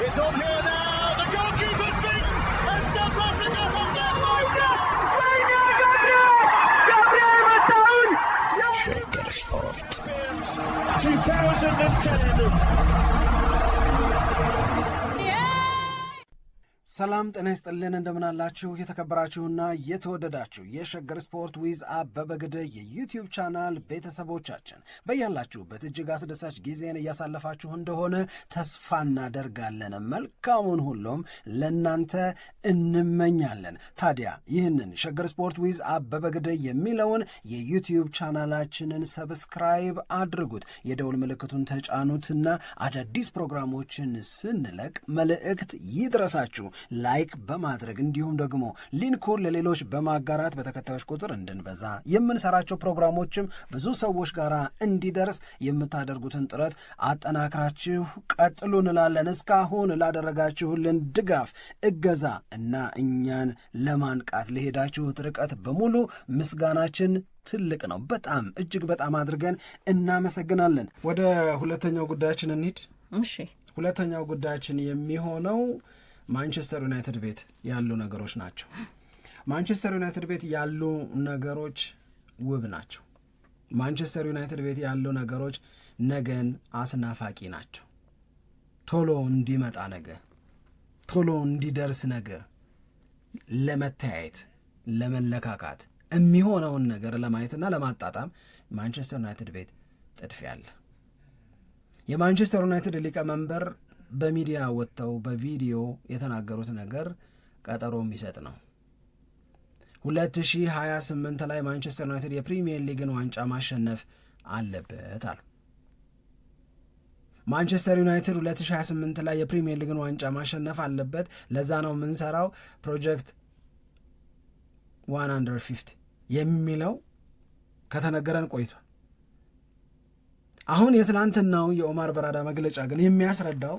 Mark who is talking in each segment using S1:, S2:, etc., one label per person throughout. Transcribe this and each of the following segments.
S1: It's on here now. The goalkeeper's beaten, and South Africa have got
S2: Shaker Sport
S1: 2010.
S3: ሰላም ጤና ይስጥልን እንደምናላችሁ የተከበራችሁና የተወደዳችሁ የሸገር ስፖርት ዊዝ አበበ ግደይ የዩቲዩብ ቻናል ቤተሰቦቻችን በያላችሁበት እጅግ አስደሳች ጊዜን እያሳለፋችሁ እንደሆነ ተስፋ እናደርጋለን። መልካሙን ሁሉም ለናንተ እንመኛለን። ታዲያ ይህንን ሸገር ስፖርት ዊዝ አበበ ግደይ የሚለውን የዩቲዩብ ቻናላችንን ሰብስክራይብ አድርጉት፣ የደውል ምልክቱን ተጫኑትና አዳዲስ ፕሮግራሞችን ስንለቅ መልእክት ይድረሳችሁ። ላይክ በማድረግ እንዲሁም ደግሞ ሊንኩን ለሌሎች በማጋራት በተከታዮች ቁጥር እንድንበዛ የምንሰራቸው ፕሮግራሞችም ብዙ ሰዎች ጋር እንዲደርስ የምታደርጉትን ጥረት አጠናክራችሁ ቀጥሉ እንላለን። እስካሁን ላደረጋችሁልን ድጋፍ፣ እገዛ እና እኛን ለማንቃት ለሄዳችሁት ርቀት በሙሉ ምስጋናችን ትልቅ ነው። በጣም እጅግ በጣም አድርገን እናመሰግናለን። ወደ ሁለተኛው ጉዳያችን እንሂድ።
S4: እሺ፣
S3: ሁለተኛው ጉዳያችን የሚሆነው ማንቸስተር ዩናይትድ ቤት ያሉ ነገሮች ናቸው። ማንቸስተር ዩናይትድ ቤት ያሉ ነገሮች ውብ ናቸው። ማንቸስተር ዩናይትድ ቤት ያሉ ነገሮች ነገን አስናፋቂ ናቸው። ቶሎ እንዲመጣ ነገ፣ ቶሎ እንዲደርስ ነገ፣ ለመተያየት ለመለካካት የሚሆነውን ነገር ለማየትና ለማጣጣም ማንቸስተር ዩናይትድ ቤት ጥድፊያ አለ። የማንቸስተር ዩናይትድ ሊቀመንበር በሚዲያ ወጥተው በቪዲዮ የተናገሩት ነገር ቀጠሮ የሚሰጥ ነው። 2028 ላይ ማንቸስተር ዩናይትድ የፕሪሚየር ሊግን ዋንጫ ማሸነፍ አለበት አሉ። ማንቸስተር ዩናይትድ 2028 ላይ የፕሪሚየር ሊግን ዋንጫ ማሸነፍ አለበት፣ ለዛ ነው የምንሰራው ፕሮጀክት 150 የሚለው ከተነገረን ቆይቷል። አሁን የትላንትናው የኦማር በራዳ መግለጫ ግን የሚያስረዳው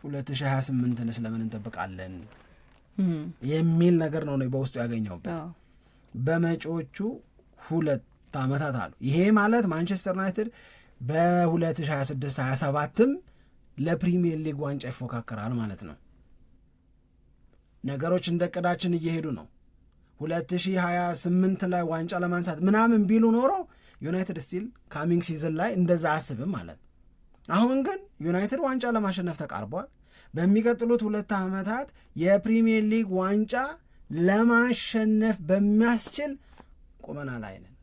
S3: 2028ን ስለምን እንጠብቃለን የሚል ነገር ነው በውስጡ ያገኘውበት። በመጪዎቹ 2 ዓመታት አሉ። ይሄ ማለት ማንቸስተር ዩናይትድ በ2026-27ም ለፕሪሚየር ሊግ ዋንጫ ይፎካከራል ማለት ነው። ነገሮች እንደ ዕቅዳችን እየሄዱ ነው። 2028 ላይ ዋንጫ ለማንሳት ምናምን ቢሉ ኖሮ ዩናይትድ ስቲል ካሚንግ ሲዝን ላይ እንደዛ አስብም ማለት። አሁን ግን ዩናይትድ ዋንጫ ለማሸነፍ ተቃርቧል። በሚቀጥሉት 2 ዓመታት የፕሪሚየር ሊግ ዋንጫ ለማሸነፍ በሚያስችል ቁመና ላይ ነን።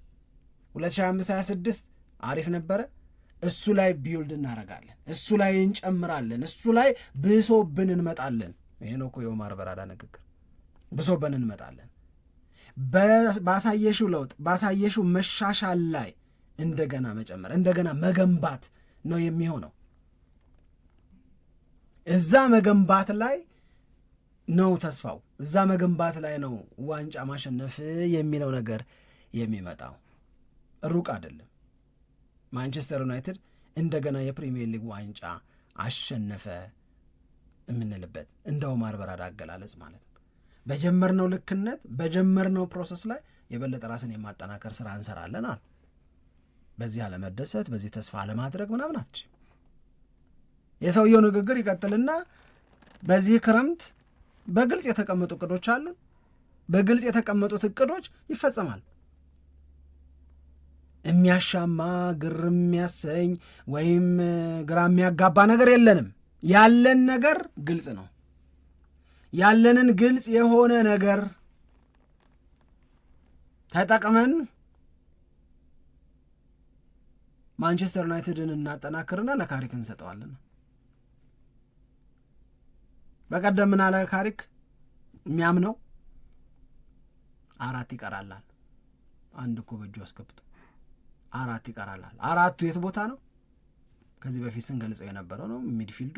S3: 2025-26 አሪፍ ነበረ። እሱ ላይ ቢውልድ እናረጋለን፣ እሱ ላይ እንጨምራለን፣ እሱ ላይ ብሶብን እንመጣለን። ይሄ ነው እኮ የኦማር በራዳ ንግግር። ብሶብን እንመጣለን። ባሳየሽው ለውጥ ባሳየሽው መሻሻል ላይ እንደገና መጨመር እንደገና መገንባት ነው የሚሆነው። እዛ መገንባት ላይ ነው ተስፋው፣ እዛ መገንባት ላይ ነው ዋንጫ ማሸነፍ የሚለው ነገር የሚመጣው። ሩቅ አይደለም። ማንቸስተር ዩናይትድ እንደገና የፕሪሚየር ሊግ ዋንጫ አሸነፈ የምንልበት እንደ ኦማር በራዳ አገላለጽ ማለት ነው። በጀመርነው ልክነት በጀመርነው ፕሮሰስ ላይ የበለጠ ራስን የማጠናከር ስራ እንሰራለን አሉ። በዚህ አለመደሰት፣ በዚህ ተስፋ አለማድረግ ምናምን አትችልም። የሰውየው ንግግር ይቀጥልና በዚህ ክረምት በግልጽ የተቀመጡ እቅዶች አሉ፣ በግልጽ የተቀመጡት እቅዶች ይፈጸማል። የሚያሻማ ግር የሚያሰኝ ወይም ግራ የሚያጋባ ነገር የለንም። ያለን ነገር ግልጽ ነው። ያለንን ግልጽ የሆነ ነገር ተጠቅመን ማንቸስተር ዩናይትድን እናጠናክርና ለካሪክ እንሰጠዋለን። በቀደም ምን አለ ካሪክ? የሚያምነው 4 ይቀራላል። አንድ እኮ በእጁ አስገብቶ 4 ይቀራላል። 4ቱ የት ቦታ ነው? ከዚህ በፊት ስንገልጸው የነበረው ነው። ሚድፊልዱ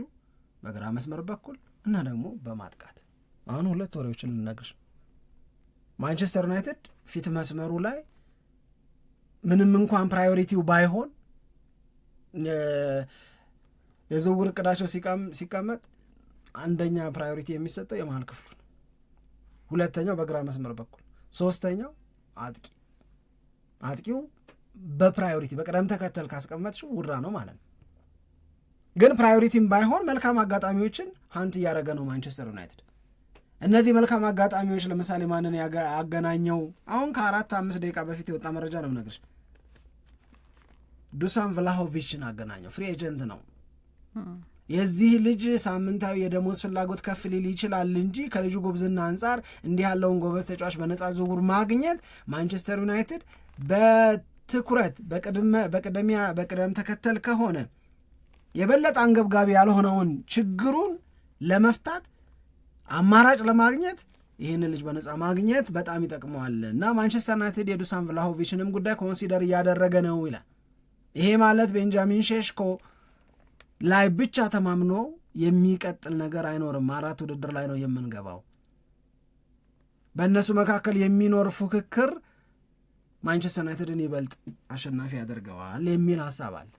S3: በግራ መስመር በኩል እና ደግሞ በማጥቃት። አሁን 2 ወሬዎችን ልነግርሽ። ማንቸስተር ዩናይትድ ፊት መስመሩ ላይ ምንም እንኳን ፕራዮሪቲው ባይሆን የዝውውር እቅዳቸው ሲቀመጥ አንደኛ ፕራዮሪቲ የሚሰጠው የመሃል ክፍሉ ነው፣ ሁለተኛው በግራ መስመር በኩል፣ ሶስተኛው አጥቂው በፕራዮሪቲ በቅደም ተከተል ካስቀመጥሽው ውራ ነው ማለት ነው። ግን ፕራዮሪቲም ባይሆን መልካም አጋጣሚዎችን ሀንት እያደረገ ነው ማንቸስተር ዩናይትድ። እነዚህ መልካም አጋጣሚዎች ለምሳሌ ማንን ያገናኘው? አሁን ከ4-5 ደቂቃ በፊት የወጣ መረጃ ነው የምነግርሽ። ዱሳን ቭላሆቪችን አገናኘው። ፍሪ ኤጀንት ነው። የዚህ ልጅ ሳምንታዊ የደሞዝ ፍላጎት ከፍ ሊል ይችላል እንጂ ከልጁ ጎብዝና አንጻር እንዲህ ያለውን ጎበዝ ተጫዋች በነፃ ዝውውር ማግኘት ማንቸስተር ዩናይትድ በትኩረት በቅደም ተከተል ከሆነ የበለጠ አንገብጋቢ ያልሆነውን ችግሩን ለመፍታት አማራጭ ለማግኘት ይህንን ልጅ በነፃ ማግኘት በጣም ይጠቅመዋል እና ማንቸስተር ዩናይትድ የዱሳን ቭላሆቪችንም ጉዳይ ኮንሲደር እያደረገ ነው ይላል። ይሄ ማለት ቤንጃሚን ሼሽኮ ላይ ብቻ ተማምኖ የሚቀጥል ነገር አይኖርም። 4 ውድድር ላይ ነው የምንገባው። በእነሱ መካከል የሚኖር ፉክክር ማንቸስተር ዩናይትድን ይበልጥ አሸናፊ ያደርገዋል የሚል ሀሳብ አለ።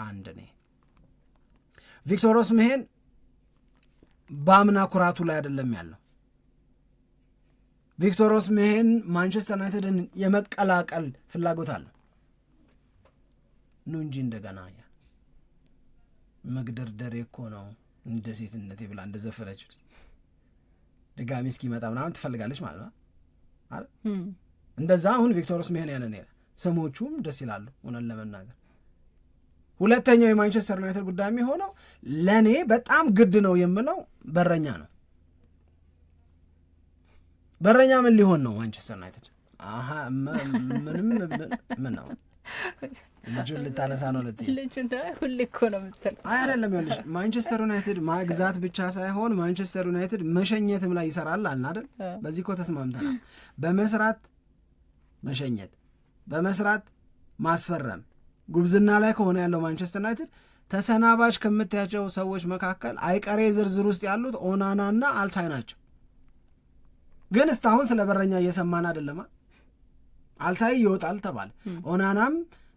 S3: አንድ እኔ ቪክቶር ኦስሜሄን በአምና ኩራቱ ላይ አይደለም ያለው። ቪክቶር ኦስሜሄን ማንቸስተር ዩናይትድን የመቀላቀል ፍላጎት አለ ነው እንጂ እንደገና መግደርደሬ እኮ ነው እንደ ሴትነቴ ብላ እንደዘፈረች ድጋሚ እስኪመጣ ምናምን ትፈልጋለች ማለት ነው አይደል? እንደዛ አሁን ቪክቶር ኦስሜሄን ያንን ስሞቹም ደስ ይላሉ ሆነን ለመናገር። ሁለተኛው የማንቸስተር ዩናይትድ ጉዳይ የሚሆነው ለእኔ በጣም ግድ ነው የምለው በረኛ ነው። በረኛ ምን ሊሆን ነው ማንቸስተር ዩናይትድ? ምንም ምን ነው ልጁን ልታነሳ ነው ልትይ
S4: ልጁና ሁሌ እኮ ነው የምትለው።
S3: አይ አይደለም፣ ይኸውልሽ ማንቸስተር ዩናይትድ ማግዛት ብቻ ሳይሆን ማንቸስተር ዩናይትድ መሸኘትም ላይ ይሰራል አልን አይደል? በዚህ እኮ ተስማምተናል። በመስራት መሸኘት፣ በመስራት ማስፈረም፣ ጉብዝና ላይ ከሆነ ያለው ማንቸስተር ዩናይትድ ተሰናባች ከምታያቸው ሰዎች መካከል አይቀሬ ዝርዝር ውስጥ ያሉት ኦናናና አልታይ ናቸው። ግን እስካሁን ስለ በረኛ እየሰማን አይደለማ። አልታይ ይወጣል ተባለ። ኦናናም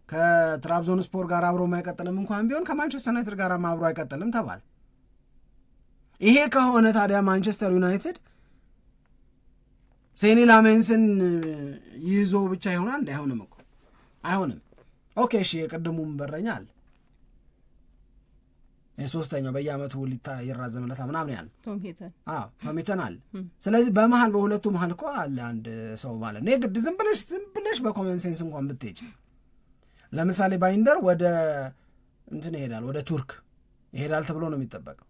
S3: ከትራብዞን ስፖር ጋር አብሮ አይቀጥልም እንኳን ቢሆን ከማንቸስተር ዩናይትድ ጋር አብሮ አይቀጥልም ተባለ። ይሄ ከሆነ ታዲያ ማንቸስተር ዩናይትድ ሴኒ ላሜንስን ይዞ ብቻ ይሆናል? አይሆንም እኮ አይሆንም። ኦኬ እሺ፣ የቅድሙም በረኛ አለ፣ የሶስተኛው በየአመቱ ይራዘምለታ ምናምን ያለ ቶሚተን አለ። ስለዚህ በመሀል በሁለቱ መሀል እኮ አለ አንድ ሰው ማለት ነው። ግድ ዝም ብለሽ በኮመን ሴንስ እንኳን ብትሄጅ ለምሳሌ ባይንደር ወደ እንትን ይሄዳል፣ ወደ ቱርክ ይሄዳል ተብሎ ነው የሚጠበቀው።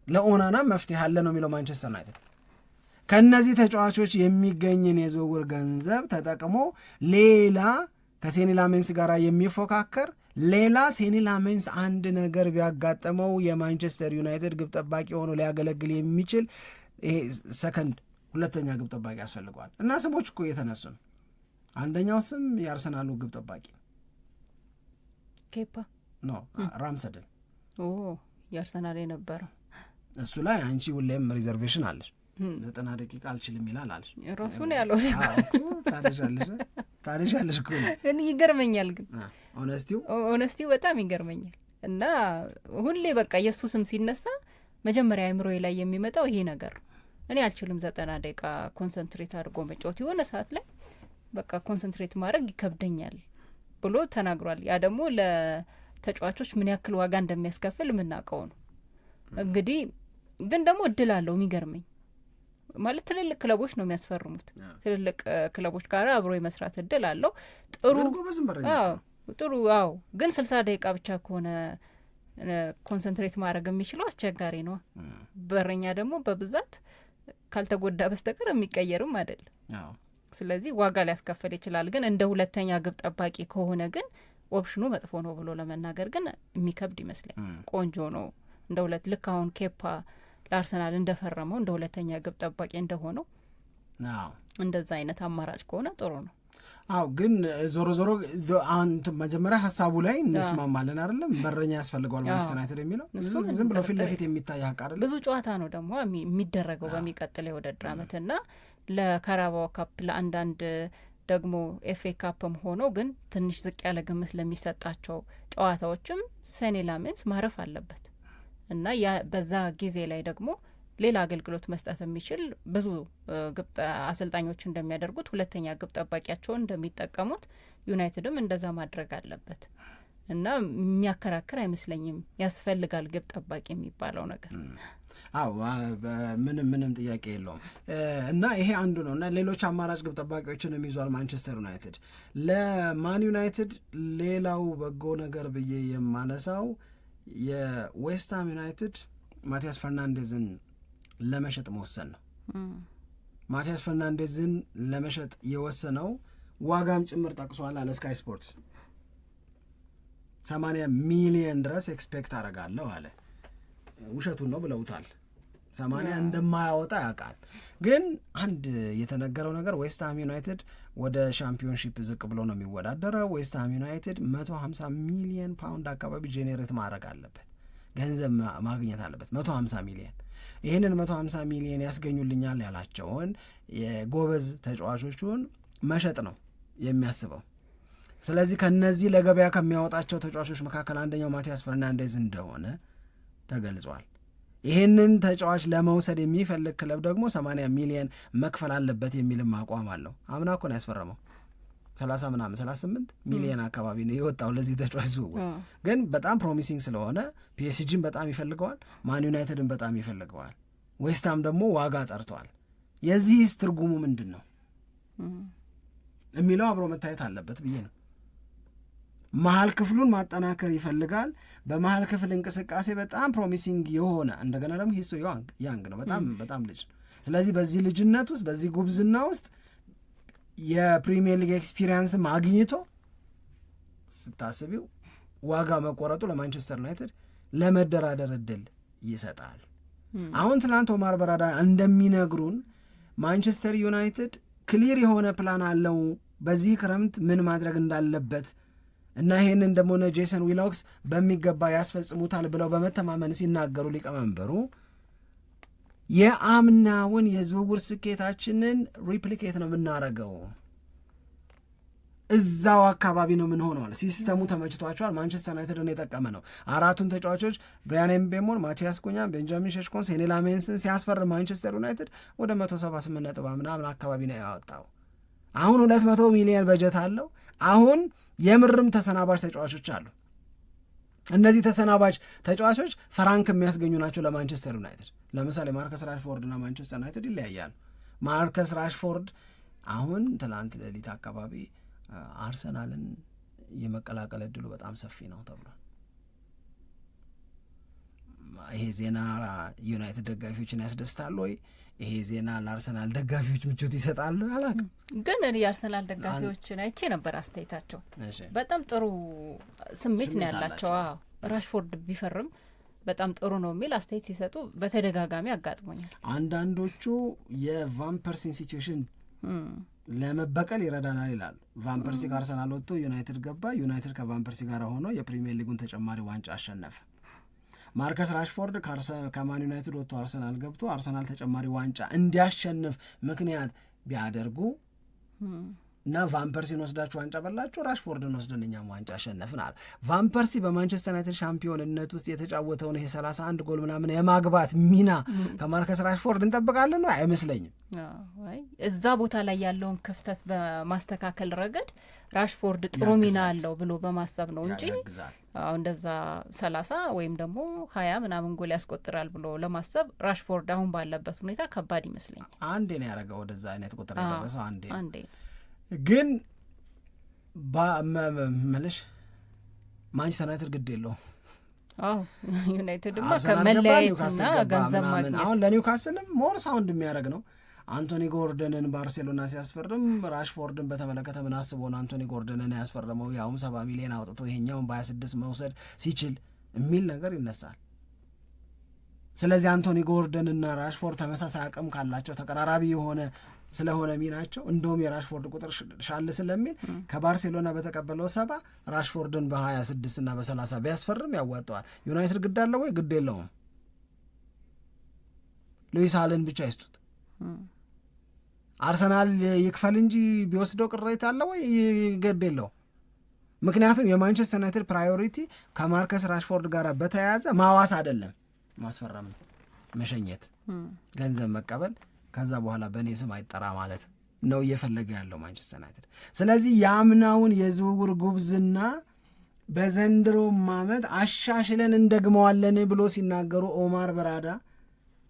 S3: ለኦናና መፍትሄ አለ ነው የሚለው ማንቸስተር ዩናይትድ። ከእነዚህ ተጫዋቾች የሚገኝን የዝውውር ገንዘብ ተጠቅሞ ሌላ ከሴኒ ላሜንስ ጋር የሚፎካከር ሌላ ሴኒ ላሜንስ አንድ ነገር ቢያጋጠመው የማንቸስተር ዩናይትድ ግብ ጠባቂ ሆኖ ሊያገለግል የሚችል ሰከንድ ሁለተኛ ግብ ጠባቂ ያስፈልገዋል። እና ስሞች እኮ እየተነሱ ነው። አንደኛው ስም የአርሰናሉ ግብ ጠባቂ
S4: ኬፓ
S3: ነው፣ ራምሰድን
S4: የአርሰናል የነበረው
S3: እሱ ላይ አንቺ ሁሌም ሪዘርቬሽን አለሽ። 90 ደቂቃ አልችልም ይላል አለሽ
S4: ራሱን ያለው
S3: ታዲሻለሽ እኮ
S4: ግን ይገርመኛል። ግን
S3: ኦነስቲው
S4: በጣም ይገርመኛል። እና ሁሌ በቃ የእሱ ስም ሲነሳ መጀመሪያ አእምሮዬ ላይ የሚመጣው ይሄ ነገር እኔ አልችልም 90 ደቂቃ ኮንሰንትሬት አድርጎ መጫወት፣ የሆነ ሰዓት ላይ በቃ ኮንሰንትሬት ማድረግ ይከብደኛል ብሎ ተናግሯል። ያ ደግሞ ለተጫዋቾች ምን ያክል ዋጋ እንደሚያስከፍል የምናውቀው ነው። እንግዲህ ግን ደግሞ እድል አለው የሚገርመኝ ማለት ትልልቅ ክለቦች ነው የሚያስፈርሙት። ትልልቅ ክለቦች ጋር አብሮ የመስራት እድል አለው። ጥሩ ግን 60 ደቂቃ ብቻ ከሆነ ኮንሰንትሬት ማድረግ የሚችለው አስቸጋሪ ነው። በረኛ ደግሞ በብዛት ካልተጎዳ በስተቀር የሚቀየርም አይደለም። ስለዚህ ዋጋ ሊያስከፍል ይችላል። ግን እንደ ሁለተኛ ግብ ጠባቂ ከሆነ ግን ኦፕሽኑ መጥፎ ነው ብሎ ለመናገር ግን የሚከብድ ይመስላል። ቆንጆ ነው እንደ ሁለት ልክ አሁን ኬፓ ለአርሰናል እንደፈረመው እንደ ሁለተኛ ግብ ጠባቂ እንደሆነው እንደዛ አይነት አማራጭ ከሆነ ጥሩ ነው።
S3: ግን ዞሮ አንተ መጀመሪያ ሀሳቡ ላይ እንስማማለን አይደለም? በረኛ ያስፈልገዋል ማንቸስተር ዩናይትድ የሚለው ዝም ብሎ ፊት ለፊት የሚታይ ሀቅ አይደለም። ብዙ
S4: ጨዋታ ነው ደግሞ የሚደረገው በሚቀጥለው የውድድር ዓመትና ለካራባኦ ካፕ ለአንዳንድ ደግሞ ኤፍኤ ካፕም ሆኖ ግን ትንሽ ዝቅ ያለ ግምት ለሚሰጣቸው ጨዋታዎችም ሴኒ ላሜንስ ማረፍ አለበት እና በዛ ጊዜ ላይ ደግሞ ሌላ አገልግሎት መስጠት የሚችል ብዙ አሰልጣኞች እንደሚያደርጉት ሁለተኛ ግብ ጠባቂያቸውን እንደሚጠቀሙት ዩናይትድም እንደዛ ማድረግ አለበት እና የሚያከራክር አይመስለኝም። ያስፈልጋል ግብ ጠባቂ የሚባለው ነገር።
S3: አዎ ምንም ጥያቄ የለውም። እና ይሄ አንዱ ነው። እና ሌሎች አማራጭ ግብ ጠባቂዎችንም ይዟል ማንቸስተር ዩናይትድ። ለማን ዩናይትድ ሌላው በጎ ነገር ብዬ የማነሳው የዌስትሃም ዩናይትድ ማቲያስ ፈርናንዴዝን ለመሸጥ መወሰን ነው። ማቲያስ ፈርናንዴዝን ለመሸጥ የወሰነው ዋጋም ጭምር ጠቅሷል አለ ስካይ ስፖርትስ። 80 ሚሊዮን ድረስ ኤክስፔክት አደርጋለሁ አለ። ውሸቱን ነው ብለውታል። 80 እንደማያወጣ ያውቃል። ግን አንድ የተነገረው ነገር ዌስትሃም ዩናይትድ ወደ ሻምፒዮንሺፕ ዝቅ ብሎ ነው የሚወዳደረው። ዌስትሃም ዩናይትድ 150 ሚሊዮን ፓውንድ አካባቢ ጄኔሬት ማድረግ አለበት፣ ገንዘብ ማግኘት አለበት። 150 ሚሊዮን ይህንን 150 ሚሊዮን ያስገኙልኛል ያላቸውን የጎበዝ ተጫዋቾቹን መሸጥ ነው የሚያስበው። ስለዚህ ከነዚህ ለገበያ ከሚያወጣቸው ተጫዋቾች መካከል አንደኛው ማቲያስ ፈርናንዴዝ እንደሆነ ተገልጿል። ይህንን ተጫዋች ለመውሰድ የሚፈልግ ክለብ ደግሞ 80 ሚሊዮን መክፈል አለበት የሚልም አቋም አለው። አምና እኮ ነው ያስፈረመው 38 ሚሊዮን አካባቢ ነው የወጣው ለዚህ ተጫዋች ዝውውር። ግን በጣም ፕሮሚሲንግ ስለሆነ ፒኤስጂን በጣም ይፈልገዋል፣ ማን ዩናይትድን በጣም ይፈልገዋል፣ ዌስትሃም ደግሞ ዋጋ ጠርተዋል። የዚህስ ትርጉሙ ምንድን ነው የሚለው አብሮ መታየት አለበት ብዬ ነው። መሀል ክፍሉን ማጠናከር ይፈልጋል። በመሀል ክፍል እንቅስቃሴ በጣም ፕሮሚሲንግ የሆነ እንደገና ደግሞ ሂሶ ያንግ ነው፣ በጣም ልጅ። ስለዚህ በዚህ ልጅነት ውስጥ በዚህ ጉብዝና ውስጥ የፕሪሚየር ሊግ ኤክስፒሪየንስ አግኝቶ ስታስቢው ዋጋ መቆረጡ ለማንቸስተር ዩናይትድ ለመደራደር እድል ይሰጣል። አሁን ትናንት ኦማር በራዳ እንደሚነግሩን ማንቸስተር ዩናይትድ ክሊር የሆነ ፕላን አለው በዚህ ክረምት ምን ማድረግ እንዳለበት እና ይህንን ደግሞ ጄሰን ዊሎክስ በሚገባ ያስፈጽሙታል ብለው በመተማመን ሲናገሩ ሊቀመንበሩ የአምናውን የዝውውር ስኬታችንን ሪፕሊኬት ነው የምናረገው፣ እዛው አካባቢ ነው ምን ሆነዋል። ሲስተሙ ተመችቷቸዋል። ማንቸስተር ዩናይትድን የጠቀመ ነው። አራቱን ተጫዋቾች ብሪያን ኤምቤሞን፣ ማቲያስ ኩኛን፣ ቤንጃሚን ሼሽኮን፣ ሴኒ ላሜንስን ሲያስፈርም ማንቸስተር ዩናይትድ ወደ 178 ነጥብ ምናምን አካባቢ ነው ያወጣው። አሁን 200 ሚሊዮን በጀት አለው። አሁን የምርም ተሰናባች ተጫዋቾች አሉ። እነዚህ ተሰናባች ተጫዋቾች ፈራንክ የሚያስገኙ ናቸው ለማንቸስተር ዩናይትድ። ለምሳሌ ማርከስ ራሽፎርድ እና ማንቸስተር ዩናይትድ ይለያያሉ። ማርከስ ራሽፎርድ አሁን ትናንት ሌሊት አካባቢ አርሰናልን የመቀላቀል እድሉ በጣም ሰፊ ነው ተብሏል። ይሄ ዜና ዩናይትድ ደጋፊዎችን ያስደስታል ወይ? ይሄ ዜና ለአርሰናል ደጋፊዎች ምቾት ይሰጣል? አላውቅም።
S4: ግን እኔ የአርሰናል ደጋፊዎችን አይቼ ነበር። አስተያየታቸው በጣም ጥሩ ስሜት ነው ያላቸው። ራሽፎርድ ቢፈርም በጣም ጥሩ ነው የሚል አስተያየት ሲሰጡ በተደጋጋሚ አጋጥሞኛል።
S3: አንዳንዶቹ የቫምፐርሲን ሲቹዌሽን ለመበቀል ይረዳናል ይላሉ። ቫምፐርሲ ከአርሰናል ወጥቶ ዩናይትድ ገባ። ዩናይትድ ከቫምፐርሲ ጋር ሆኖ የፕሪሚየር ሊጉን ተጨማሪ ዋንጫ አሸነፈ። ማርከስ ራሽፎርድ ከማን ዩናይትድ ወጥቶ አርሰናል ገብቶ አርሰናል ተጨማሪ ዋንጫ እንዲያሸንፍ ምክንያት ቢያደርጉ እና ቫምፐርሲን ወስዳችሁ ዋንጫ በላችሁ፣ ራሽፎርድን ወስደን እኛም ዋንጫ አሸነፍን አለ። ቫምፐርሲ በማንቸስተር ዩናይትድ ሻምፒዮንነት ውስጥ የተጫወተውን ይሄ 31 ጎል ምናምን የማግባት ሚና ከማርከስ ራሽፎርድ እንጠብቃለን ነው? አይመስለኝም።
S4: እዛ ቦታ ላይ ያለውን ክፍተት በማስተካከል ረገድ ራሽፎርድ ጥሩ ሚና አለው ብሎ በማሰብ ነው እንጂ እንደዛ 30 ወይም ደግሞ 20 ምናምን ጎል ያስቆጥራል ብሎ ለማሰብ ራሽፎርድ አሁን ባለበት ሁኔታ ከባድ ይመስለኛል።
S3: አንዴ ነው ያደረገው ወደዛ አይነት ቁጥር የደረሰው አንዴ ግን መልሽ ማንቸስተር ዩናይትድ ግድ የለውም።
S4: ዩናይትድማ ከመለያየትና ገንዘብ ማግኘት
S3: አሁን ለኒውካስልም ሞር ሳውንድ የሚያደርግ ነው። አንቶኒ ጎርደንን ባርሴሎና ሲያስፈርም ራሽፎርድን በተመለከተ ምን አስቦ ነው አንቶኒ ጎርደንን ያስፈረመው? ያውም 70 ሚሊዮን አውጥቶ ይሄኛውን በ26 መውሰድ ሲችል የሚል ነገር ይነሳል። ስለዚህ አንቶኒ ጎርደንና ራሽፎርድ ተመሳሳይ አቅም ካላቸው ተቀራራቢ የሆነ ስለሆነ ሚናቸው እንደውም የራሽፎርድ ቁጥር ሻል ስለሚል ከባርሴሎና በተቀበለው 70 ራሽፎርድን በ26 እና በ30 ቢያስፈርም ያዋጠዋል። ዩናይትድ ግድ አለው ወይ? ግድ የለውም። ሉዊስ ሃልን ብቻ ይስጡት። አርሰናል ይክፈል እንጂ ቢወስደው ቅሬታ አለ ወይ? ግድ የለውም። ምክንያቱም የማንቸስተር ዩናይትድ ፕራዮሪቲ ከማርከስ ራሽፎርድ ጋር በተያያዘ ማዋስ አይደለም፣ ማስፈረም ነው፣ መሸኘት፣ ገንዘብ መቀበል፣ ከዛ በኋላ በእኔ ስም አይጠራ ማለት ነው እየፈለገ ያለው ማንቸስተር ዩናይትድ። ስለዚህ የአምናውን የዝውውር ጉብዝና በዘንድሮ ዓመት አሻሽለን እንደግመዋለን ብሎ ሲናገሩ ኦማር በራዳ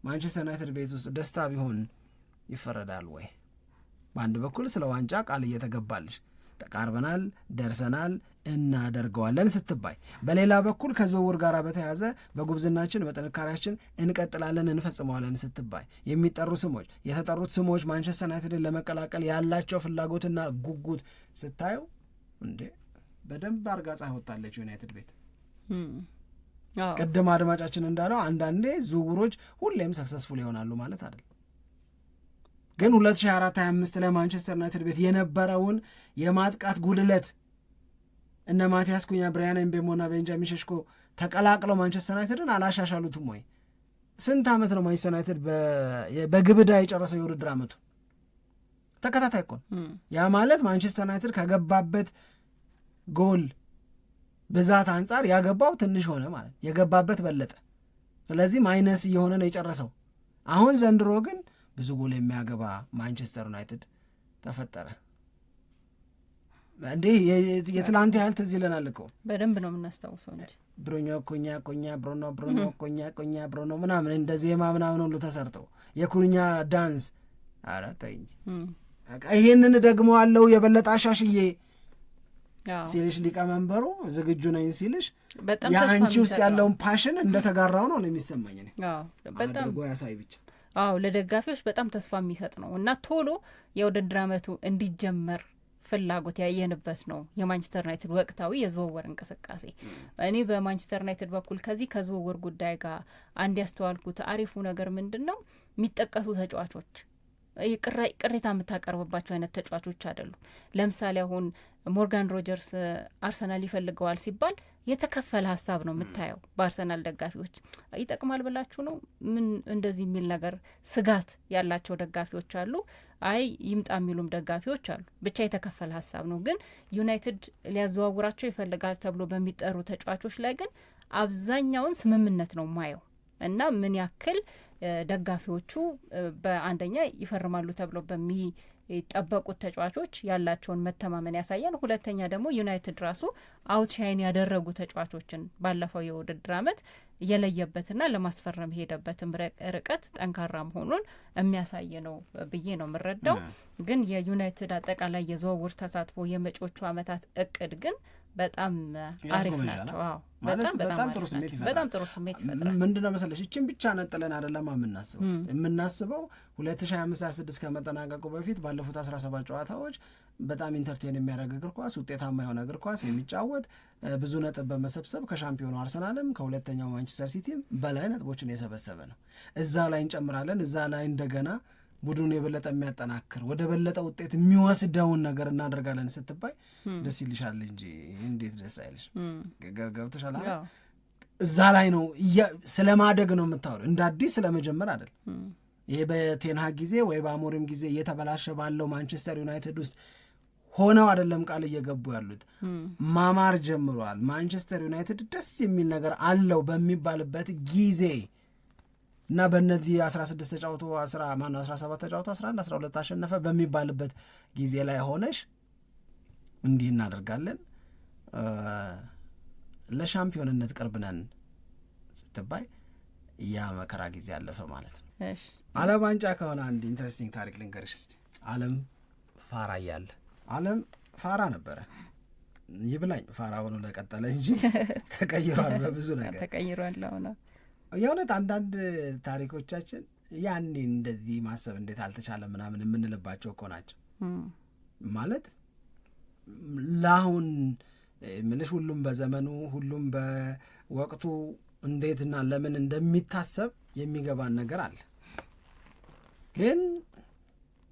S3: ማንቸስተር ዩናይትድ ቤት ውስጥ ደስታ ቢሆን ይፈረዳል ወይ? በአንድ በኩል ስለ ዋንጫ ቃል እየተገባልሽ ተቃርበናል፣ ደርሰናል፣ እናደርገዋለን ስትባይ፣ በሌላ በኩል ከዝውውር ጋር በተያዘ በጉብዝናችን በጥንካሬያችን እንቀጥላለን፣ እንፈጽመዋለን ስትባይ፣ የሚጠሩ ስሞች የተጠሩት ስሞች ማንቸስተር ዩናይትድን ለመቀላቀል ያላቸው ፍላጎትና ጉጉት ስታየው እንዴ በደንብ አርጋ ፀሐይ ወጣለች ዩናይትድ ቤት። ቅድም አድማጫችን እንዳለው አንዳንዴ ዝውውሮች ሁሌም ሰክሰስፉል ይሆናሉ ማለት አይደል። ግን 2024/25 ላይ ማንቸስተር ዩናይትድ ቤት የነበረውን የማጥቃት ጉድለት እነ ማቲያስ ኩኛ፣ ብራያን ኤምቤሞና ቤንጃሚን ሸሽኮ ተቀላቅለው ማንቸስተር ዩናይትድን አላሻሻሉትም ወይ? ስንት ዓመት ነው ማንቸስተር ዩናይትድ በግብዳ የጨረሰው የውድድር ዓመቱ? ተከታታይ እኮ ያ ማለት ማንቸስተር ዩናይትድ ከገባበት ጎል ብዛት አንጻር ያገባው ትንሽ ሆነ ማለት የገባበት በለጠ። ስለዚህ ማይነስ እየሆነ ነው የጨረሰው። አሁን ዘንድሮ ግን ብዙ ጎል የሚያገባ ማንቸስተር ዩናይትድ ተፈጠረ። እንዴ የትላንት ያህል ትዝ ይለናል እኮ በደንብ ነው የምናስታውሰው እንጂ ብሩኖ ኮኛ ብሩኖ ምናምን እንደ ዜማ ምናምን ሁሉ ተሰርተው የኩኛ ዳንስ። ኧረ ተይ እንጂ ይሄንን ደግሞ አለው የበለጠ አሻሽዬ ሲልሽ ሊቀመንበሩ ዝግጁ ነኝ ሲልሽ የአንቺ ውስጥ ያለውን ፓሽን እንደተጋራው ነው የሚሰማኝ። በጣም ያሳይ ብቻ
S4: ለደጋፊዎች በጣም ተስፋ የሚሰጥ ነው እና ቶሎ የውድድር ዓመቱ እንዲጀመር ፍላጎት ያየንበት ነው የማንቸስተር ዩናይትድ ወቅታዊ የዝውውር እንቅስቃሴ። እኔ በማንቸስተር ዩናይትድ በኩል ከዚህ ከዝውውር ጉዳይ ጋር አንድ ያስተዋልኩት አሪፉ ነገር ምንድን ነው፣ የሚጠቀሱ ተጫዋቾች ቅሬታ የምታቀርብባቸው አይነት ተጫዋቾች አይደሉም። ለምሳሌ አሁን ሞርጋን ሮጀርስ አርሰናል ይፈልገዋል ሲባል የተከፈለ ሀሳብ ነው የምታየው። በአርሰናል ደጋፊዎች ይጠቅማል ብላችሁ ነው ምን እንደዚህ የሚል ነገር ስጋት ያላቸው ደጋፊዎች አሉ። አይ ይምጣ የሚሉም ደጋፊዎች አሉ። ብቻ የተከፈለ ሀሳብ ነው። ግን ዩናይትድ ሊያዘዋውራቸው ይፈልጋል ተብሎ በሚጠሩ ተጫዋቾች ላይ ግን አብዛኛውን ስምምነት ነው ማየው እና ምን ያክል ደጋፊዎቹ በአንደኛ ይፈርማሉ ተብሎ በሚጠበቁት ተጫዋቾች ያላቸውን መተማመን ያሳያል። ሁለተኛ ደግሞ ዩናይትድ ራሱ አውትሻይን ያደረጉ ተጫዋቾችን ባለፈው የውድድር ዓመት የለየበትና ለማስፈረም የሄደበትም ርቀት ጠንካራ መሆኑን የሚያሳይ ነው ብዬ ነው የምረዳው። ግን የዩናይትድ አጠቃላይ የዝውውር ተሳትፎ የመጪዎቹ ዓመታት እቅድ ግን በጣም አሪፍ ናቸው። በጣም ጥሩ ስሜት ይፈጥራል።
S3: ምንድነው መሰለሽ እችን ብቻ ነጥለን አይደለም የምናስበው 2025/26 ከመጠናቀቁ በፊት ባለፉት 17 ጨዋታዎች በጣም ኢንተርቴን የሚያደርግ እግር ኳስ፣ ውጤታማ የሆነ እግር ኳስ የሚጫወት ብዙ ነጥብ በመሰብሰብ ከሻምፒዮኑ አርሰናልም ከሁለተኛው ማንቸስተር ሲቲም በላይ ነጥቦችን የሰበሰበ ነው። እዛ ላይ እንጨምራለን። እዛ ላይ እንደገና ቡድኑን የበለጠ የሚያጠናክር ወደ በለጠ ውጤት የሚወስደውን ነገር እናደርጋለን ስትባይ ደስ ይልሻል እንጂ እንዴት ደስ አይልሽ? ገብተሻል? እዛ ላይ ነው ስለማደግ ነው የምታወሪው፣ እንደ አዲስ ስለመጀመር አይደል። ይሄ በቴንሃግ ጊዜ ወይ በአሞሪም ጊዜ እየተበላሸ ባለው ማንቸስተር ዩናይትድ ውስጥ ሆነው አይደለም ቃል እየገቡ ያሉት፣ ማማር ጀምሯል። ማንቸስተር ዩናይትድ ደስ የሚል ነገር አለው በሚባልበት ጊዜ እና በእነዚህ 16 ተጫውቶ 17 ተጫውቶ 11 12 አሸነፈ በሚባልበት ጊዜ ላይ ሆነሽ እንዲህ እናደርጋለን ለሻምፒዮንነት ቅርብ ነን ስትባይ ያ መከራ ጊዜ አለፈ ማለት ነው። ዓለም ዋንጫ ከሆነ አንድ ኢንትረስቲንግ ታሪክ ልንገርሽ እስቲ። ዓለም ፋራ እያለ ዓለም ፋራ ነበረ፣ ይብላኝ ፋራ ሆኖ ለቀጠለ እንጂ ተቀይሯል፣ በብዙ ነገር
S4: ተቀይሯል።
S3: የእውነት አንዳንድ ታሪኮቻችን ያኔ እንደዚህ ማሰብ እንዴት አልተቻለም ምናምን የምንልባቸው እኮ ናቸው። ማለት ለአሁን ምልሽ ሁሉም በዘመኑ ሁሉም በወቅቱ እንዴትና ለምን እንደሚታሰብ የሚገባን ነገር አለ። ግን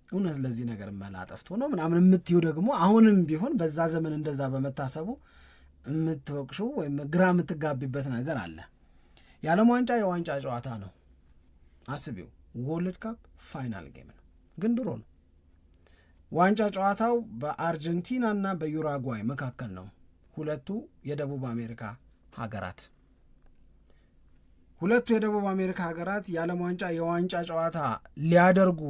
S3: እውነት ለዚህ ነገር መላ ጠፍቶ ነው ምናምን የምትይው ደግሞ አሁንም ቢሆን በዛ ዘመን እንደዛ በመታሰቡ የምትወቅሹ ወይም ግራ የምትጋቢበት ነገር አለ። የዓለም ዋንጫ የዋንጫ ጨዋታ ነው። አስቢው፣ ወርልድ ካፕ ፋይናል ጌም ነው፣ ግን ድሮ ነው። ዋንጫ ጨዋታው በአርጀንቲናና በዩራጓይ መካከል ነው። ሁለቱ የደቡብ አሜሪካ ሀገራት የዓለም ዋንጫ የዋንጫ ጨዋታ ሊያደርጉ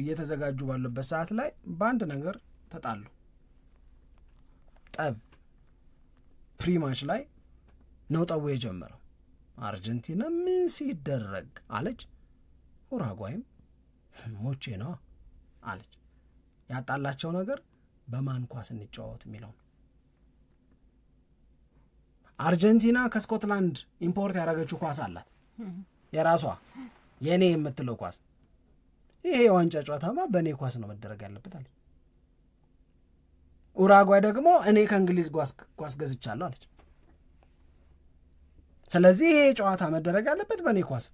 S3: እየተዘጋጁ ባሉበት ሰዓት ላይ በአንድ ነገር ተጣሉ። ጠብ ፕሪማች ላይ ነው ጠቡ የጀመረው። አርጀንቲና ምን ሲደረግ አለች፣ ኡራጓይም ሞቼ ነው አለች። ያጣላቸው ነገር በማን ኳስ እንጫወት የሚለው። አርጀንቲና ከስኮትላንድ ኢምፖርት ያደረገችው ኳስ አላት የራሷ የእኔ የምትለው ኳስ። ይሄ የዋንጫ ጨዋታማ በእኔ ኳስ ነው መደረግ ያለበት አለች። ኡራጓይ ደግሞ እኔ ከእንግሊዝ ኳስ ገዝቻለሁ አለች። ስለዚህ ይሄ ጨዋታ መደረግ ያለበት በእኔ ኳስ፣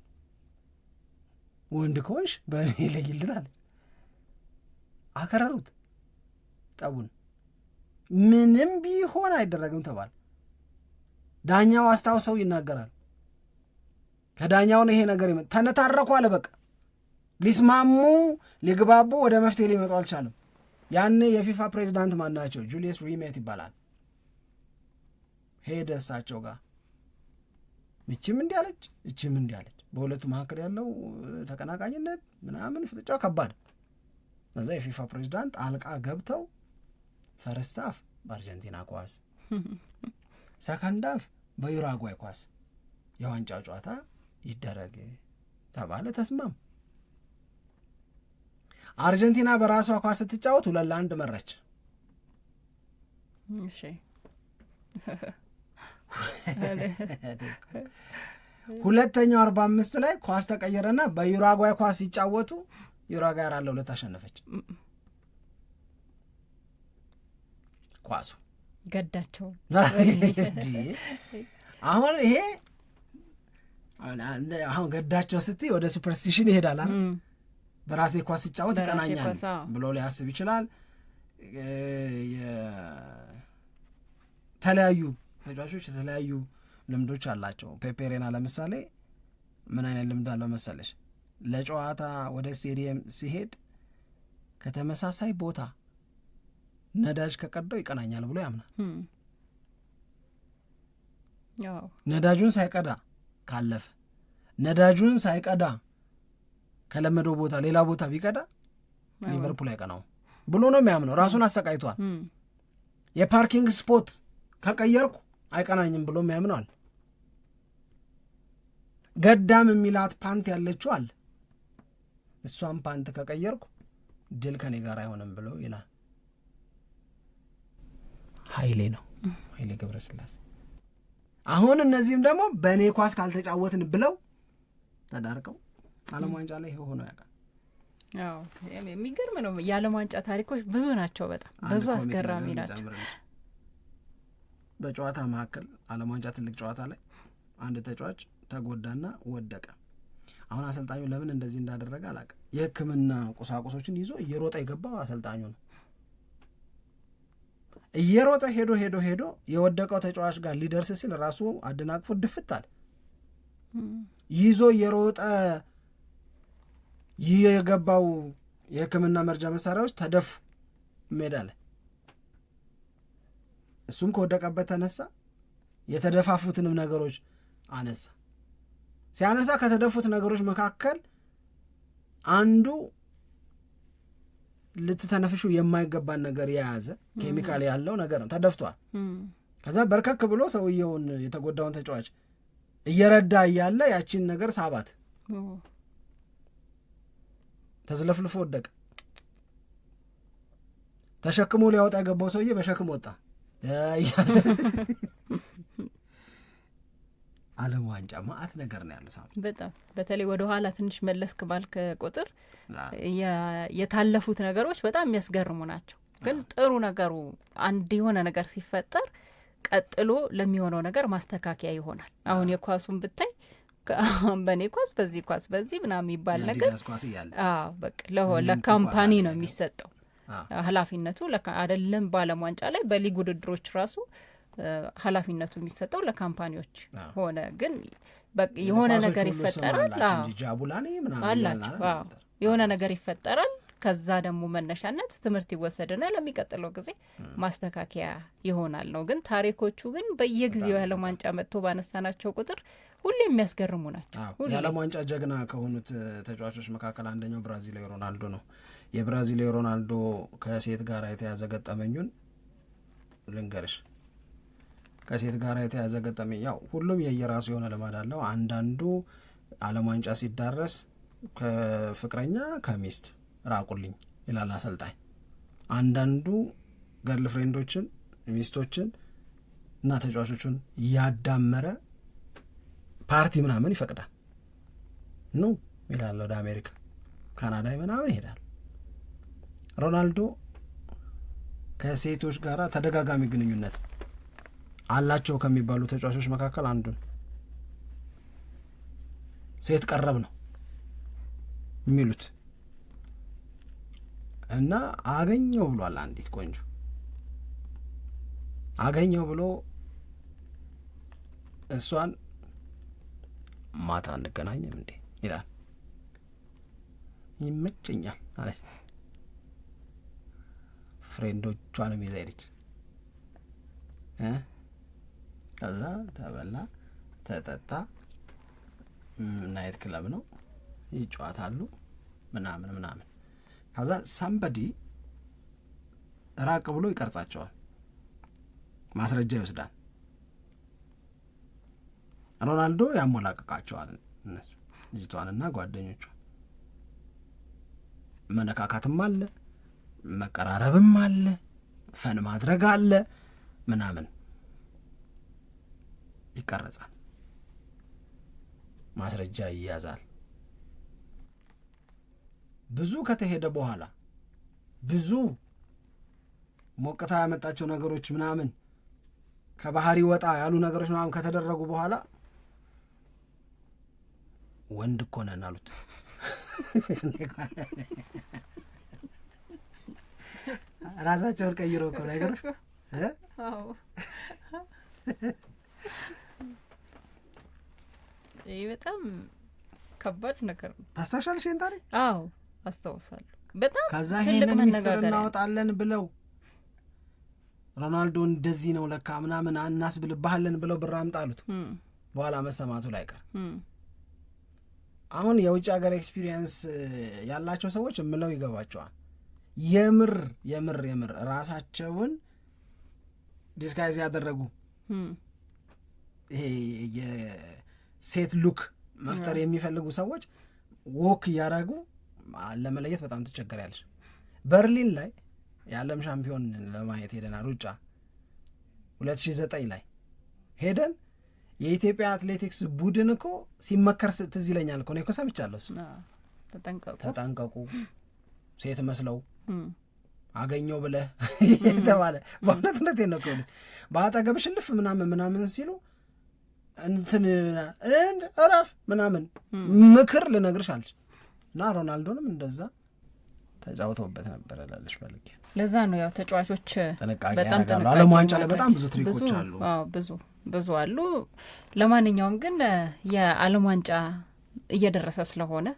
S3: ወንድ ከሆንሽ በእኔ ይለይልናል። አከረሩት ጠቡን። ምንም ቢሆን አይደረግም ተባለ። ዳኛው አስታውሰው ይናገራል። ከዳኛውን ይሄ ነገር ተነታረኩ አለ። በቃ ሊስማሙ ሊግባቡ ወደ መፍትሄ ሊመጡ አልቻለም። ያኔ የፊፋ ፕሬዚዳንት ማን ናቸው? ጁሊየስ ሪሜት ይባላል። ሄደ እሳቸው ጋር እችም እንዲህ አለች እችም እንዲህ አለች። በሁለቱ መካከል ያለው ተቀናቃኝነት ምናምን ፍጥጫው ከባድ። እዛ የፊፋ ፕሬዚዳንት አልቃ ገብተው ፈርስት ሃፍ በአርጀንቲና ኳስ፣ ሰከንድ ሃፍ በዩራጓይ ኳስ የዋንጫው ጨዋታ ይደረግ ተባለ። ተስማም። አርጀንቲና በራሷ ኳስ ስትጫወት 2-1 መረች።
S4: እሺ
S3: ሁለተኛው 45 ላይ ኳስ ተቀየረና በዩራጓይ ኳስ ሲጫወቱ ዩራጓይ 4-2 አሸነፈች። ኳሱ
S4: ገዳቸው።
S3: አሁን ይሄ አሁን ገዳቸው ስትይ ወደ ሱፐርስቲሽን ይሄዳል። በራሴ ኳስ ሲጫወት ይቀናኛል ብሎ ሊያስብ ይችላል። የተለያዩ ተጫዋቾች የተለያዩ ልምዶች አላቸው። ፔፔሬና ለምሳሌ ምን አይነት ልምድ አለው መሰለሽ? ለጨዋታ ወደ ስቴዲየም ሲሄድ ከተመሳሳይ ቦታ ነዳጅ ከቀዳው ይቀናኛል ብሎ ያምናል። ነዳጁን ሳይቀዳ ካለፈ፣ ነዳጁን ሳይቀዳ ከለመደው ቦታ ሌላ ቦታ ቢቀዳ ሊቨርፑል አይቀናው ብሎ ነው የሚያምነው። ራሱን አሰቃይቷል። የፓርኪንግ ስፖት ከቀየርኩ አይቀናኝም ብሎ የሚያምነዋል። ገዳም የሚላት ፓንት ያለችው አለ፣ እሷን ፓንት ከቀየርኩ ድል ከኔ ጋር አይሆንም ብሎ ይላል። ኃይሌ ነው ኃይሌ ገብረስላሴ። አሁን እነዚህም ደግሞ በእኔ ኳስ ካልተጫወትን ብለው ተዳርቀው ዓለም ዋንጫ ላይ ሆኖ ያውቃል።
S4: የሚገርም ነው። የዓለም ዋንጫ ታሪኮች ብዙ ናቸው፣ በጣም ብዙ አስገራሚ ናቸው።
S3: በጨዋታ መካከል ዓለም ዋንጫ ትልቅ ጨዋታ ላይ አንድ ተጫዋች ተጎዳና ወደቀ። አሁን አሰልጣኙ ለምን እንደዚህ እንዳደረገ አላውቅም። የሕክምና ቁሳቁሶችን ይዞ እየሮጠ የገባው አሰልጣኙ ነው። እየሮጠ ሄዶ የወደቀው ተጫዋች ጋር ሊደርስ ሲል ራሱ አደናቅፎ ድፍት አለ። ይዞ እየሮጠ የገባው የሕክምና መርጃ መሳሪያዎች ተደፉ ሜዳ ላይ። እሱም ከወደቀበት ተነሳ፣ የተደፋፉትንም ነገሮች አነሳ። ሲያነሳ ከተደፉት ነገሮች መካከል አንዱ ልትተነፍሹ የማይገባን ነገር የያዘ ኬሚካል ያለው ነገር ነው፣ ተደፍቷል። ከዛ በርከክ ብሎ ሰውየውን የተጎዳውን ተጫዋች እየረዳ እያለ ያቺን ነገር ሳባት፣ ተዝለፍልፎ ወደቀ። ተሸክሞ ሊያወጣ የገባው ሰውዬ በሸክም ወጣ። ዓለም ዋንጫ ማአት ነገር ነው ያለው።
S4: በጣም በተለይ ወደ ኋላ ትንሽ መለስክ ባልክ ቁጥር የታለፉት ነገሮች በጣም የሚያስገርሙ ናቸው። ግን ጥሩ ነገሩ አንድ የሆነ ነገር ሲፈጠር ቀጥሎ ለሚሆነው ነገር ማስተካከያ ይሆናል። አሁን የኳሱን ብታይ በእኔ ኳስ በዚህ ኳስ በዚህ ምናምን የሚባል ነገር በቃ ለካምፓኒ ነው የሚሰጠው ኃላፊነቱ አይደለም። በዓለም ዋንጫ ላይ በሊግ ውድድሮች ራሱ ኃላፊነቱ የሚሰጠው ለካምፓኒዎች ሆነ። ግን የሆነ ነገር ይፈጠራል አላቸው። የሆነ ነገር ይፈጠራል። ከዛ ደግሞ መነሻነት ትምህርት ይወሰድና ለሚቀጥለው ጊዜ ማስተካከያ ይሆናል ነው። ግን ታሪኮቹ ግን በየጊዜው የዓለም ዋንጫ መጥቶ ባነሳናቸው ቁጥር ሁሌ የሚያስገርሙ ናቸው።
S3: የዓለም ዋንጫ ጀግና ከሆኑት ተጫዋቾች መካከል አንደኛው ብራዚላዊ ሮናልዶ ነው። የብራዚላዊ ሮናልዶ ከሴት ጋር የተያዘ ገጠመኙን ልንገርሽ። ከሴት ጋር የተያዘ ገጠመኝ። ያው ሁሉም የየራሱ የሆነ ልማድ አለው። አንዳንዱ ዓለም ዋንጫ ሲዳረስ ከፍቅረኛ ከሚስት ራቁልኝ ይላል አሰልጣኝ። አንዳንዱ ገርል ፍሬንዶችን ሚስቶችን እና ተጫዋቾችን ያዳመረ ፓርቲ ምናምን ይፈቅዳል ነው ይላል። ወደ አሜሪካ ካናዳ ምናምን ይሄዳል። ሮናልዶ ከሴቶች ጋር ተደጋጋሚ ግንኙነት አላቸው ከሚባሉ ተጫዋቾች መካከል አንዱን ሴት ቀረብ ነው የሚሉት እና አገኘው ብሏል። አንዲት ቆንጆ አገኘው ብሎ እሷን ማታ እንገናኝም እንዴ ይላል። ይመቸኛል አለች። ፍሬንዶቿንም ይዛ ሄደች። ከዛ ተበላ ተጠጣ፣ ናይት ክለብ ነው ይጫወታሉ ምናምን ምናምን። ከዛ ሳምበዲ ራቅ ብሎ ይቀርጻቸዋል፣ ማስረጃ ይወስዳል። ሮናልዶ ያሞላቅቃቸዋል እነሱ ልጅቷንና ጓደኞቿን። መነካካትም አለ፣ መቀራረብም አለ፣ ፈን ማድረግ አለ ምናምን። ይቀረጻል፣ ማስረጃ ይያዛል። ብዙ ከተሄደ በኋላ ብዙ ሞቅታ ያመጣቸው ነገሮች ምናምን ከባህሪ ወጣ ያሉ ነገሮች ምናምን ከተደረጉ በኋላ ወንድ እኮ ነን አሉት። ራሳቸውን ቀይረው እኮ ነገሮች።
S4: ይህ በጣም ከባድ ነገር ነው።
S3: ታስታውሻለሽ ይሄን ታሪክ?
S4: አዎ አስታውሳለሁ። በጣም
S3: ከዛ ይሄንን ሚስጥር እናወጣለን ብለው ሮናልዶ እንደዚህ ነው ለካ ምናምን እናስብልባሃለን ብለው ብር አምጣ አሉት። በኋላ መሰማቱ ላይ ቀር። አሁን የውጭ ሀገር ኤክስፒሪየንስ ያላቸው ሰዎች የምለው ይገባቸዋል። የምር የምር የምር ራሳቸውን ዲስጋይዝ ያደረጉ ይሄ የሴት ሉክ መፍጠር የሚፈልጉ ሰዎች ዎክ እያደረጉ ለመለየት በጣም ትቸገሪያለሽ። በርሊን ላይ የዓለም ሻምፒዮን ለማየት ሄደናል። ሩጫ 2009 ላይ ሄደን የኢትዮጵያ አትሌቲክስ ቡድን እኮ ሲመከር ትዝ ይለኛል እኮ ነው እኮ ሰምቻለሁ። እሱ ተጠንቀቁ ሴት መስለው አገኘው ብለህ የተባለ በእውነት እውነቴን ነው እኮ በአጠገብሽ ልፍ ምናምን ሲሉ እንትን እረፍ ምናምን ምክር ልነግርሽ አለች። እና ሮናልዶንም እንደዛ ተጫውተውበት ነበር እላለሽ ፈልጌ።
S4: ለዛ ነው ያው ተጫዋቾች
S3: በጣም ጥንቃቄ ዓለም ዋንጫ ላይ በጣም ብዙ ትሪኮች አሉ።
S4: ብዙ አሉ። ለማንኛውም ግን የዓለም ዋንጫ እየደረሰ ስለሆነ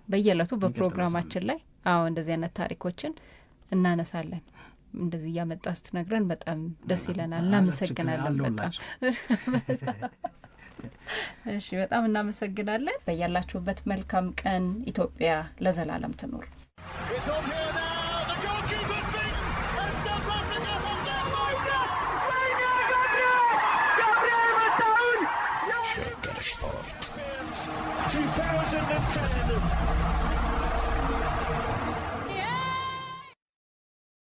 S4: በየዕለቱ በፕሮግራማችን ላይ እንደዚህ አይነት ታሪኮችን እናነሳለን። እንደዚህ እያመጣ ስትነግረን በጣም ደስ ይለናል። እናመሰግናለን በጣም እሺ፣ በጣም እናመሰግናለን። በያላችሁበት መልካም ቀን። ኢትዮጵያ ለዘላለም ትኖር።